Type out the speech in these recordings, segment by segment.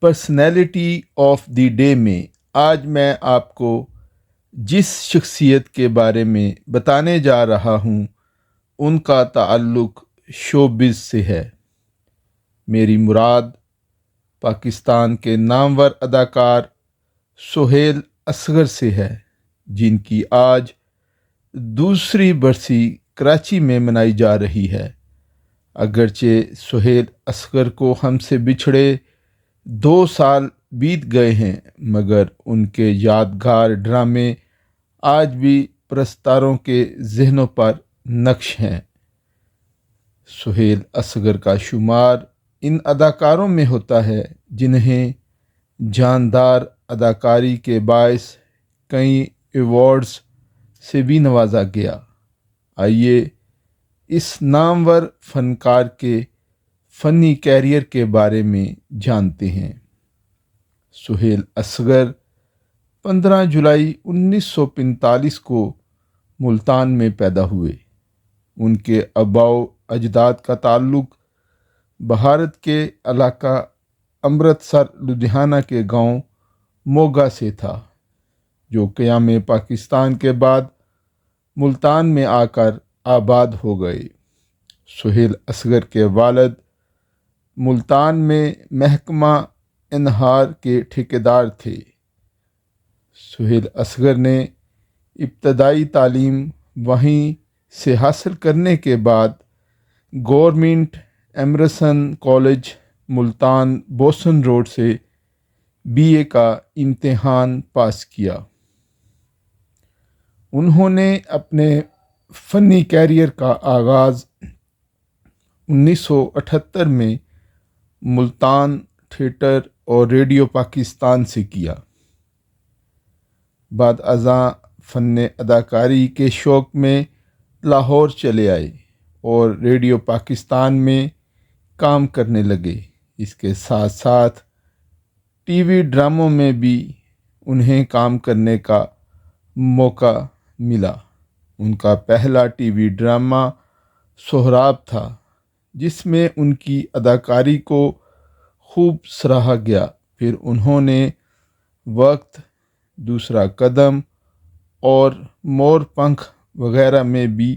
Personality of the day میں آج میں آپ کو جس شخصیت کے بارے میں بتانے جا رہا ہوں ان کا تعلق شوبز سے ہے۔ میری مراد پاکستان کے نامور اداکار سہیل اصغر سے ہے، جن کی آج دوسری برسی کراچی میں منائی جا رہی ہے۔ اگرچہ سہیل اصغر کو ہم سے بچھڑے 2 سال بیت گئے ہیں، مگر ان کے یادگار ڈرامے آج بھی پرستاروں کے ذہنوں پر نقش ہیں۔ سہیل اصغر کا شمار ان اداکاروں میں ہوتا ہے جنہیں جاندار اداکاری کے باعث کئی ایوارڈز سے بھی نوازا گیا۔ آئیے اس نامور فنکار کے فنی کیریئر کے بارے میں جانتے ہیں۔ سہیل اصغر 15 جولائی 1945 کو ملتان میں پیدا ہوئے۔ ان کے آباء و اجداد کا تعلق بھارت کے علاقہ امرتسر لدھیانہ کے گاؤں موگا سے تھا، جو قیام پاکستان کے بعد ملتان میں آ کر آباد ہو گئے۔ سہیل اصغر کے والد ملتان میں محکمہ انہار کے ٹھیکیدار تھے۔ سہیل اصغر نے ابتدائی تعلیم وہیں سے حاصل کرنے کے بعد government Emerson college Multan Bosan road سے BA کا امتحان پاس کیا۔ انہوں نے اپنے فنی کیریئر کا آغاز 1978 میں ملتان تھیٹر اور ریڈیو پاکستان سے کیا۔ بعد ازاں فن اداکاری کے شوق میں لاہور چلے آئے اور ریڈیو پاکستان میں کام کرنے لگے۔ اس کے ساتھ ساتھ TV ڈراموں میں بھی انہیں کام کرنے کا موقع ملا۔ ان کا پہلا TV ڈرامہ سہراب تھا، جس میں ان کی اداکاری کو خوب سراہا گیا۔ پھر انہوں نے وقت، دوسرا قدم اور مور پنکھ وغیرہ میں بھی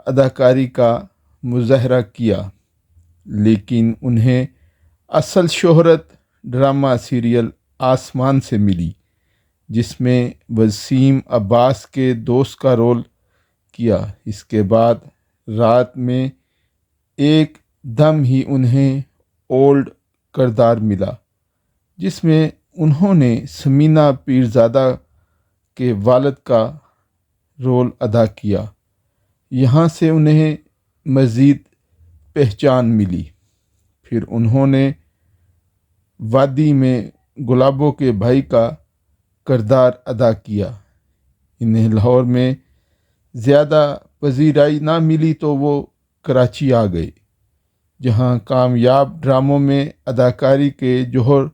اداکاری کا مظاہرہ کیا، لیکن انہیں اصل شہرت ڈرامہ سیریل آسمان سے ملی، جس میں وسیم عباس کے دوست کا رول کیا۔ اس کے بعد رات میں ایک دم ہی انہیں اولڈ کردار ملا، جس میں انہوں نے ثمینہ پیرزادہ کے والد کا رول ادا کیا۔ یہاں سے انہیں مزید پہچان ملی۔ پھر انہوں نے وادی میں گلابوں کے بھائی کا کردار ادا کیا۔ انہیں لاہور میں زیادہ پذیرائی نہ ملی تو وہ کراچی آ گئے، جہاں کامیاب ڈراموں میں اداکاری کے جوہر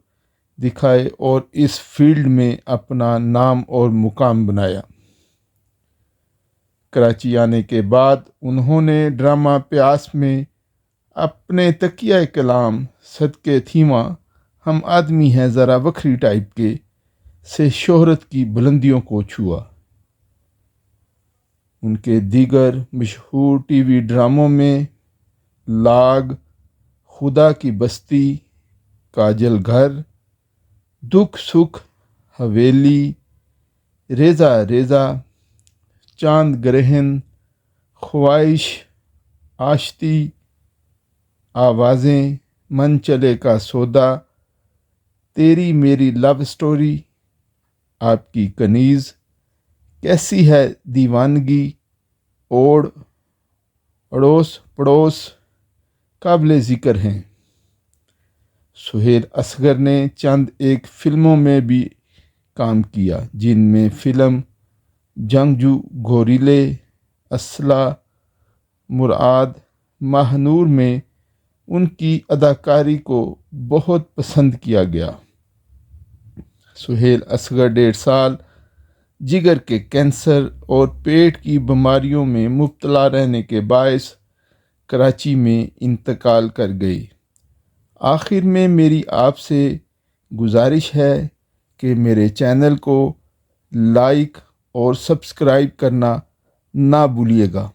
دکھائے اور اس فیلڈ میں اپنا نام اور مقام بنایا۔ کراچی آنے کے بعد انہوں نے ڈرامہ پیاس میں اپنے تکیہ کلام صدقے تھیواں ہم آدمی ہیں ذرا وکھری ٹائپ کے سے شہرت کی بلندیوں کو چھوا۔ ان کے دیگر مشہور TV ڈراموں میں لاگ، خدا کی بستی، کاجل گھر، دکھ سکھ، حویلی، ریزہ ریزہ، چاند گرہن، خواہش، آشتی، آوازیں، من چلے کا سودا، تیری میری لو سٹوری، آپ کی کنیز، کیسی ہے دیوانگی، اوڑ، اڑوس پڑوس قابل ذکر ہیں۔ سہیل اصغر نے چند ایک فلموں میں بھی کام کیا، جن میں فلم جنگجو گوریلے، اسلحہ، مراد، ماہ نور میں ان کی اداکاری کو بہت پسند کیا گیا۔ سہیل اصغر 1.5 سال جگر کے کینسر اور پیٹ کی بیماریوں میں مبتلا رہنے کے باعث کراچی میں انتقال کر گئے۔ آخر میں میری آپ سے گزارش ہے کہ میرے چینل کو لائک اور سبسکرائب کرنا نہ بھولیے گا۔